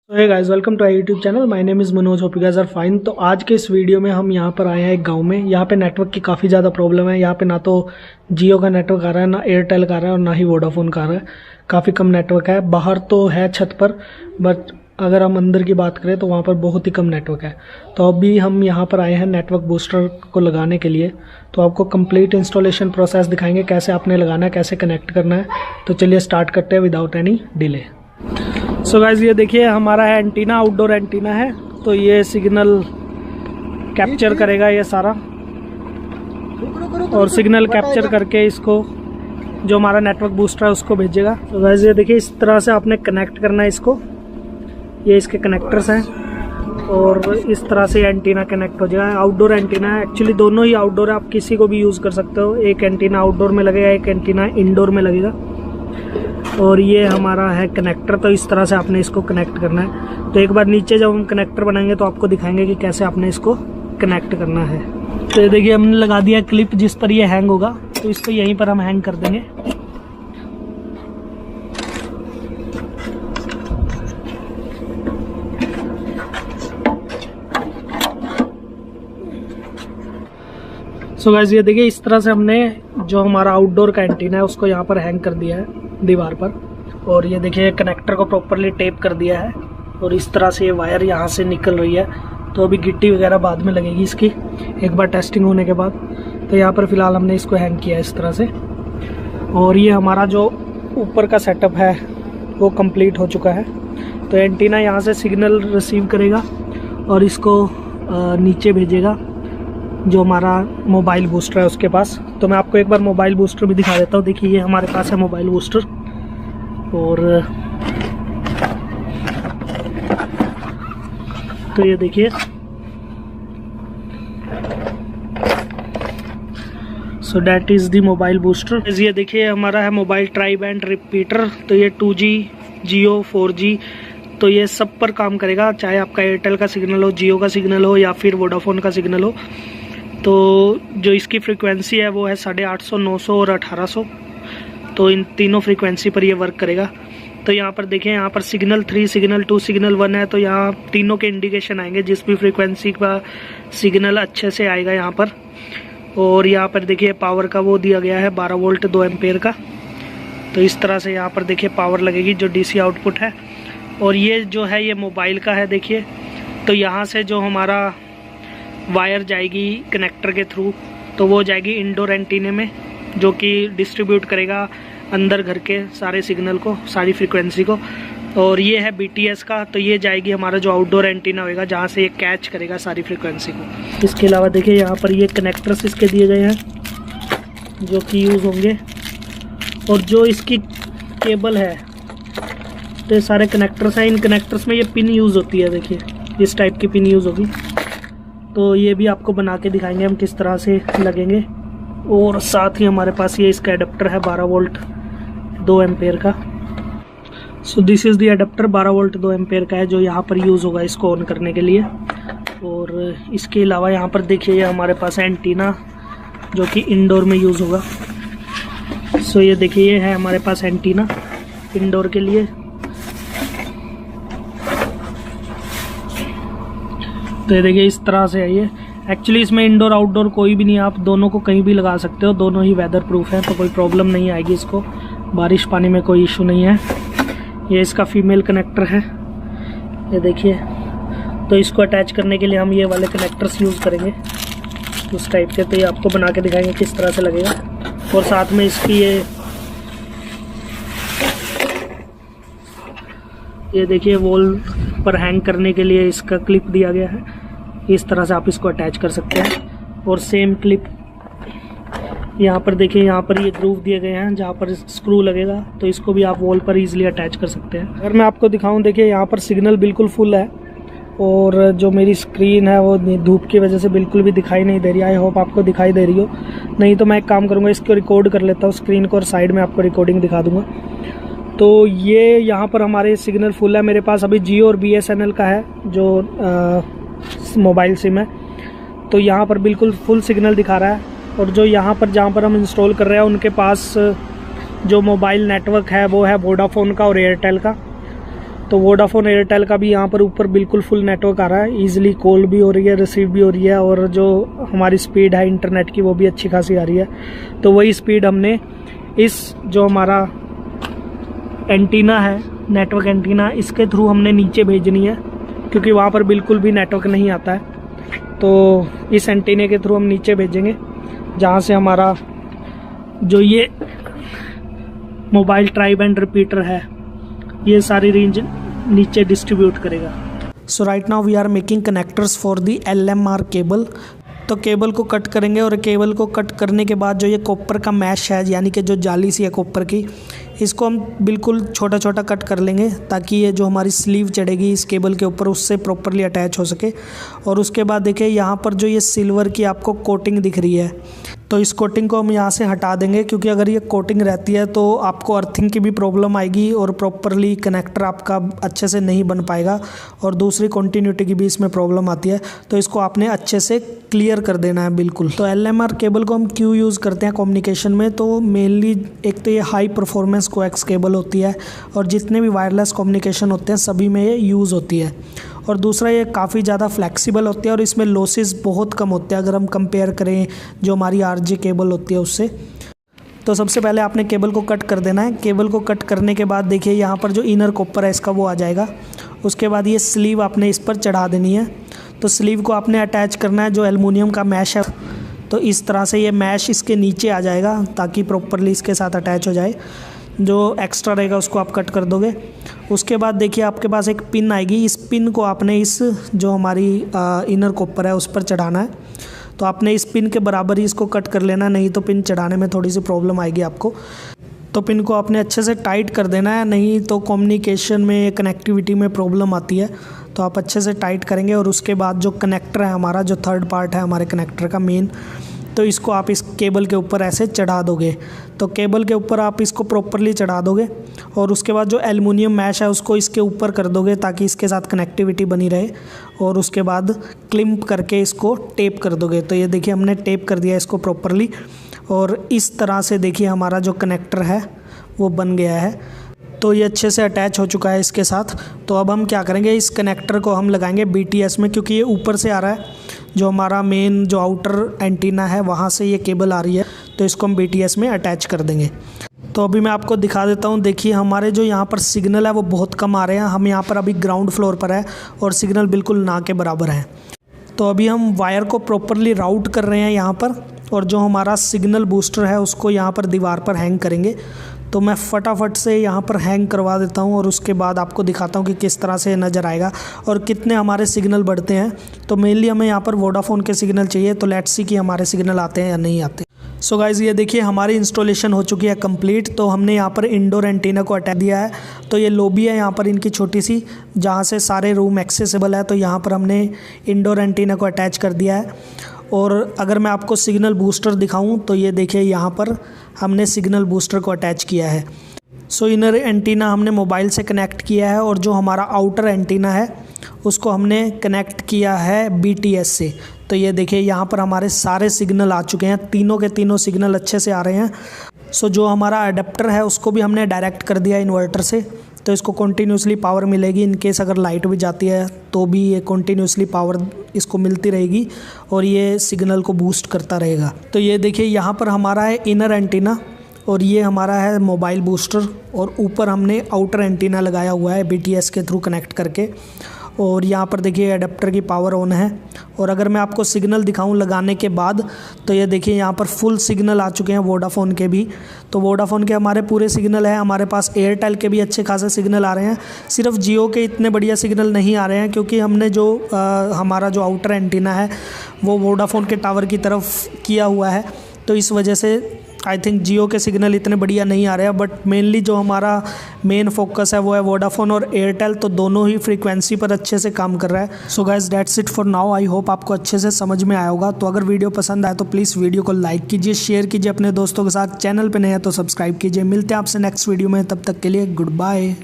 Hey guys, welcome to our YouTube channel. My name is Manoj. Hope you guys are fine. तो आज के इस video में हम यहाँ पर आए हैं एक गांव में। यहाँ पे नेटवर्क की काफ़ी ज़्यादा प्रॉब्लम है। यहाँ पे ना तो जियो का नेटवर्क आ रहा है, ना एयरटेल का आ रहा है और ना ही वोडाफोन का आ रहा है। काफ़ी कम नेटवर्क है। बाहर तो है छत पर, बट अगर हम अंदर की बात करें तो वहाँ पर बहुत ही कम नेटवर्क है। तो अभी हम यहाँ पर आए हैं नेटवर्क बूस्टर को लगाने के लिए। तो आपको कंप्लीट इंस्टॉलेशन प्रोसेस दिखाएंगे, कैसे आपने लगाना है, कैसे कनेक्ट करना है। तो चलिए स्टार्ट करते हैं without any delay. So guys, ये देखिए हमारा है एंटीना, आउटडोर एंटीना है। तो ये सिग्नल कैप्चर करेगा ये सारा, और सिग्नल कैप्चर करके इसको जो हमारा नेटवर्क बूस्टर है उसको भेजेगा। तो गाइस ये देखिए, इस तरह से आपने कनेक्ट करना है इसको। ये इसके कनेक्टर्स हैं और इस तरह से एंटीना कनेक्ट हो जाएगा। आउटडोर एंटीना है, एक्चुअली दोनों ही आउटडोर है। आप किसी को भी यूज़ कर सकते हो। एक एंटीना आउटडोर में लगेगा, एक एंटीना इंडोर में लगेगा। और ये हमारा है कनेक्टर। तो इस तरह से आपने इसको कनेक्ट करना है। तो एक बार नीचे जब हम कनेक्टर बनाएंगे तो आपको दिखाएंगे कि कैसे आपने इसको कनेक्ट करना है। तो ये देखिए, हमने लगा दिया क्लिप जिस पर ये हैंग होगा। तो इसको यहीं पर हम हैंग कर देंगे। सो गाइस, ये देखिए इस तरह से हमने जो हमारा आउटडोर का एंटीना है उसको यहाँ पर हैंग कर दिया है दीवार पर। और ये देखिए कनेक्टर को प्रॉपरली टेप कर दिया है। और इस तरह से ये वायर यहाँ से निकल रही है। तो अभी गिट्टी वगैरह बाद में लगेगी इसकी, एक बार टेस्टिंग होने के बाद। तो यहाँ पर फिलहाल हमने इसको हैंग किया है इस तरह से। और ये हमारा जो ऊपर का सेटअप है वो कंप्लीट हो चुका है। तो एंटीना यहाँ से सिग्नल रिसीव करेगा और इसको नीचे भेजेगा जो हमारा मोबाइल बूस्टर है उसके पास। तो मैं आपको एक बार मोबाइल बूस्टर भी दिखा देता हूँ। देखिए ये हमारे पास है मोबाइल बूस्टर। और तो ये देखिए, so that is the mobile booster. ये देखिए हमारा है मोबाइल ट्राई बैंड रिपीटर। तो ये 2G, जियो, 4G तो ये सब पर काम करेगा। चाहे आपका एयरटेल का सिग्नल हो, जियो का सिग्नल हो या फिर वोडाफोन का सिग्नल हो। तो जो इसकी फ्रीक्वेंसी है वो है 850, 900 और 1800। तो इन तीनों फ्रीक्वेंसी पर ये वर्क करेगा। तो यहाँ पर देखिए, यहाँ पर सिग्नल 3, सिग्नल 2, सिग्नल 1 है। तो यहाँ तीनों के इंडिकेशन आएंगे, जिस भी फ्रीक्वेंसी का सिग्नल अच्छे से आएगा यहाँ पर। और यहाँ पर देखिए पावर का वो दिया गया है 12 वोल्ट 2 एम्पेयर का। तो इस तरह से यहाँ पर देखिए पावर लगेगी जो DC आउटपुट है। और ये जो है ये मोबाइल का है। देखिए, तो यहाँ से जो हमारा वायर जाएगी कनेक्टर के थ्रू, तो वो जाएगी इंडोर एंटीने में, जो कि डिस्ट्रीब्यूट करेगा अंदर घर के सारे सिग्नल को, सारी फ्रीक्वेंसी को। और ये है BTS का। तो ये जाएगी हमारा जो आउटडोर एंटीना होगा, जहाँ से ये कैच करेगा सारी फ्रीक्वेंसी को। इसके अलावा देखिए यहाँ पर ये कनेक्टर्स इसके दिए गए हैं जो कि यूज़ होंगे। और जो इसकी केबल है, तो ये सारे कनेक्टर्स हैं। इन कनेक्टर्स में ये पिन यूज़ होती है। देखिए इस टाइप की पिन यूज़ होगी। तो ये भी आपको बना के दिखाएंगे हम किस तरह से लगेंगे। और साथ ही हमारे पास ये इसका एडाप्टर है 12 वोल्ट 2 एम्पेयर का। So this is the adapter 12 volt 2 ampere का है, जो यहाँ पर यूज़ होगा इसको ऑन करने के लिए। और इसके अलावा यहाँ पर देखिए ये हमारे पास एंटीना जो कि इंडोर में यूज़ होगा। सो ये देखिए, ये है हमारे पास एंटीना इंडोर के लिए। तो ये देखिए इस तरह से है ये। एक्चुअली इसमें इंडोर आउटडोर कोई भी नहीं है, आप दोनों को कहीं भी लगा सकते हो। दोनों ही वेदर प्रूफ है, तो कोई प्रॉब्लम नहीं आएगी इसको। बारिश पानी में कोई इशू नहीं है। ये इसका फीमेल कनेक्टर है, ये देखिए। तो इसको अटैच करने के लिए हम ये वाले कनेक्टर्स यूज़ करेंगे उस टाइप के। तो ये आपको बना के दिखाएंगे किस तरह से लगेगा। और साथ में इसकी ये देखिए वॉल पर हैंग करने के लिए इसका क्लिप दिया गया है। इस तरह से आप इसको अटैच कर सकते हैं। और सेम क्लिप यहाँ पर देखिए, यहाँ पर ये ग्रूव दिए गए हैं जहाँ पर स्क्रू लगेगा। तो इसको भी आप वॉल पर इजीली अटैच कर सकते हैं। अगर मैं आपको दिखाऊं, देखिए यहाँ पर सिग्नल बिल्कुल फुल है। और जो मेरी स्क्रीन है वो धूप की वजह से बिल्कुल भी दिखाई नहीं दे रही। आई होप आपको दिखाई दे रही हो। नहीं तो मैं एक काम करूँगा, इसको रिकॉर्ड कर लेता हूँ स्क्रीन को और साइड में आपको रिकॉर्डिंग दिखा दूँगा। तो ये यहाँ पर हमारे सिग्नल फुल है। मेरे पास अभी जियो और BSNL का है जो मोबाइल सिम है। तो यहाँ पर बिल्कुल फुल सिग्नल दिखा रहा है। और जो यहाँ पर जहाँ पर हम इंस्टॉल कर रहे हैं उनके पास जो मोबाइल नेटवर्क है वो है वोडाफोन का और एयरटेल का। तो वोडाफोन एयरटेल का भी यहाँ पर ऊपर बिल्कुल फुल नेटवर्क आ रहा है, ईजिली कॉल भी हो रही है, रिसीव भी हो रही है, और जो हमारी स्पीड है इंटरनेट की वो भी अच्छी खासी आ रही है। तो वही स्पीड हमने इस जो हमारा एंटीना है, नेटवर्क एंटीना, इसके थ्रू हमने नीचे भेजनी है, क्योंकि वहाँ पर बिल्कुल भी नेटवर्क नहीं आता है। तो इस एंटीने के थ्रू हम नीचे भेजेंगे, जहाँ से हमारा जो ये मोबाइल ट्राई बैंड रिपीटर है ये सारी रेंज नीचे डिस्ट्रीब्यूट करेगा। So right now we are making connectors for the LMR cable. तो केबल को कट करेंगे, और केबल को कट करने के बाद जो ये कॉपर का मैश है, यानी कि जो जाली सी है कॉपर की, इसको हम बिल्कुल छोटा छोटा कट कर लेंगे, ताकि ये जो हमारी स्लीव चढ़ेगी इस केबल के ऊपर उससे प्रॉपरली अटैच हो सके। और उसके बाद देखिए यहाँ पर जो ये सिल्वर की आपको कोटिंग दिख रही है, तो इस कोटिंग को हम यहाँ से हटा देंगे, क्योंकि अगर ये कोटिंग रहती है तो आपको अर्थिंग की भी प्रॉब्लम आएगी और प्रॉपरली कनेक्टर आपका अच्छे से नहीं बन पाएगा, और दूसरी कंटिन्यूटी की भी इसमें प्रॉब्लम आती है। तो इसको आपने अच्छे से क्लियर कर देना है बिल्कुल। तो LMR केबल को हम क्यों यूज़ करते हैं कम्युनिकेशन में, तो मेनली एक तो ये हाई परफॉर्मेंस कोएक्स केबल होती है, और जितने भी वायरलेस कम्युनिकेशन होते हैं सभी में ये यूज़ होती है। और दूसरा ये काफ़ी ज़्यादा फ्लेक्सिबल होती है, और इसमें लॉसेस बहुत कम होते हैं अगर हम कंपेयर करें जो हमारी RJ केबल होती है उससे। तो सबसे पहले आपने केबल को कट कर देना है। केबल को कट करने के बाद देखिए यहाँ पर जो इनर कॉपर है इसका वो आ जाएगा। उसके बाद ये स्लीव आपने इस पर चढ़ा देनी है। तो स्लीव को आपने अटैच करना है, जो एल्युमिनियम का मैश है, तो इस तरह से ये मैश इसके नीचे आ जाएगा, ताकि प्रॉपरली इसके साथ अटैच हो जाए। जो एक्स्ट्रा रहेगा उसको आप कट कर दोगे। उसके बाद देखिए आपके पास एक पिन आएगी, इस पिन को आपने इस जो हमारी इनर कॉपर है उस पर चढ़ाना है। तो आपने इस पिन के बराबर ही इसको कट कर लेना, नहीं तो पिन चढ़ाने में थोड़ी सी प्रॉब्लम आएगी आपको। तो पिन को आपने अच्छे से टाइट कर देना है, नहीं तो कम्युनिकेशन में, कनेक्टिविटी में प्रॉब्लम आती है। तो आप अच्छे से टाइट करेंगे, और उसके बाद जो कनेक्टर है हमारा, जो थर्ड पार्ट है हमारे कनेक्टर का मेन, तो इसको आप इस केबल के ऊपर ऐसे चढ़ा दोगे। तो केबल के ऊपर आप इसको प्रॉपरली चढ़ा दोगे, और उसके बाद जो एल्युमिनियम मैश है उसको इसके ऊपर कर दोगे, ताकि इसके साथ कनेक्टिविटी बनी रहे। और उसके बाद क्लिम्प करके इसको टेप कर दोगे। तो ये देखिए हमने टेप कर दिया इसको प्रॉपरली, और इस तरह से देखिए हमारा जो कनेक्टर है वो बन गया है। तो ये अच्छे से अटैच हो चुका है इसके साथ। तो अब हम क्या करेंगे, इस कनेक्टर को हम लगाएंगे BTS में, क्योंकि ये ऊपर से आ रहा है, जो हमारा मेन जो आउटर एंटीना है वहाँ से ये केबल आ रही है। तो इसको हम BTS में अटैच कर देंगे। तो अभी मैं आपको दिखा देता हूँ। देखिए हमारे जो यहाँ पर सिग्नल है वो बहुत कम आ रहे हैं। हम यहाँ पर अभी ग्राउंड फ्लोर पर है, और सिग्नल बिल्कुल ना के बराबर है। तो अभी हम वायर को प्रॉपरली राउट कर रहे हैं यहाँ पर, और जो हमारा सिग्नल बूस्टर है उसको यहाँ पर दीवार पर हैंग करेंगे। तो मैं फटाफट से यहाँ पर हैंग करवा देता हूँ, और उसके बाद आपको दिखाता हूँ कि किस तरह से नज़र आएगा और कितने हमारे सिग्नल बढ़ते हैं। तो मेनली हमें यहाँ पर वोडाफोन के सिग्नल चाहिए, तो लेट्स सी कि हमारे सिग्नल आते हैं या नहीं आते। सो गाइज़ ये देखिए हमारी इंस्टॉलेशन हो चुकी है कंप्लीट। तो हमने यहाँ पर इंडोर एंटीना को अटैच दिया है। तो ये लॉबी है यहाँ पर इनकी छोटी सी, जहाँ से सारे रूम एक्सेसिबल है। तो यहाँ पर हमने इंडोर एंटीना को अटैच कर दिया है। और अगर मैं आपको सिग्नल बूस्टर दिखाऊं तो ये देखिए यहाँ पर हमने सिग्नल बूस्टर को अटैच किया है। सो इनर एंटीना हमने मोबाइल से कनेक्ट किया है, और जो हमारा आउटर एंटीना है उसको हमने कनेक्ट किया है BTS से। तो ये देखिए यहाँ पर हमारे सारे सिग्नल आ चुके हैं, तीनों के तीनों सिग्नल अच्छे से आ रहे हैं। सो जो हमारा अडेप्टर है उसको भी हमने डायरेक्ट कर दिया इन्वर्टर से। तो इसको कंटिन्यूसली पावर मिलेगी, इन केस अगर लाइट भी जाती है तो भी ये कंटिन्यूसली पावर इसको मिलती रहेगी, और ये सिग्नल को बूस्ट करता रहेगा। तो ये देखिए यहाँ पर हमारा है इनर एंटीना, और ये हमारा है मोबाइल बूस्टर, और ऊपर हमने आउटर एंटीना लगाया हुआ है BTS के थ्रू कनेक्ट करके। और यहाँ पर देखिए अडेप्टर की पावर ऑन है। और अगर मैं आपको सिग्नल दिखाऊं लगाने के बाद, तो ये देखिए यहाँ पर फुल सिग्नल आ चुके हैं वोडाफोन के भी। तो वोडाफोन के हमारे पूरे सिग्नल हैं, हमारे पास एयरटेल के भी अच्छे खासे सिग्नल आ रहे हैं। सिर्फ जियो के इतने बढ़िया सिग्नल नहीं आ रहे हैं, क्योंकि हमने जो हमारा जो आउटर एंटीना है वो वोडाफोन के टावर की तरफ किया हुआ है। तो इस वजह से आई थिंक जियो के सिग्नल इतने बढ़िया नहीं आ रहे हैं। बट मेनली जो हमारा मेन फोकस है वो है वोडाफोन और एयरटेल, तो दोनों ही फ्रीक्वेंसी पर अच्छे से काम कर रहा है। So guys that's it for now. I hope आपको अच्छे से समझ में आया होगा। तो अगर वीडियो पसंद आए तो प्लीज़ वीडियो को लाइक कीजिए, शेयर कीजिए अपने दोस्तों के साथ। चैनल पे नए हैं तो सब्सक्राइब कीजिए। मिलते हैं आपसे नेक्स्ट वीडियो में, तब तक के लिए गुड बाय।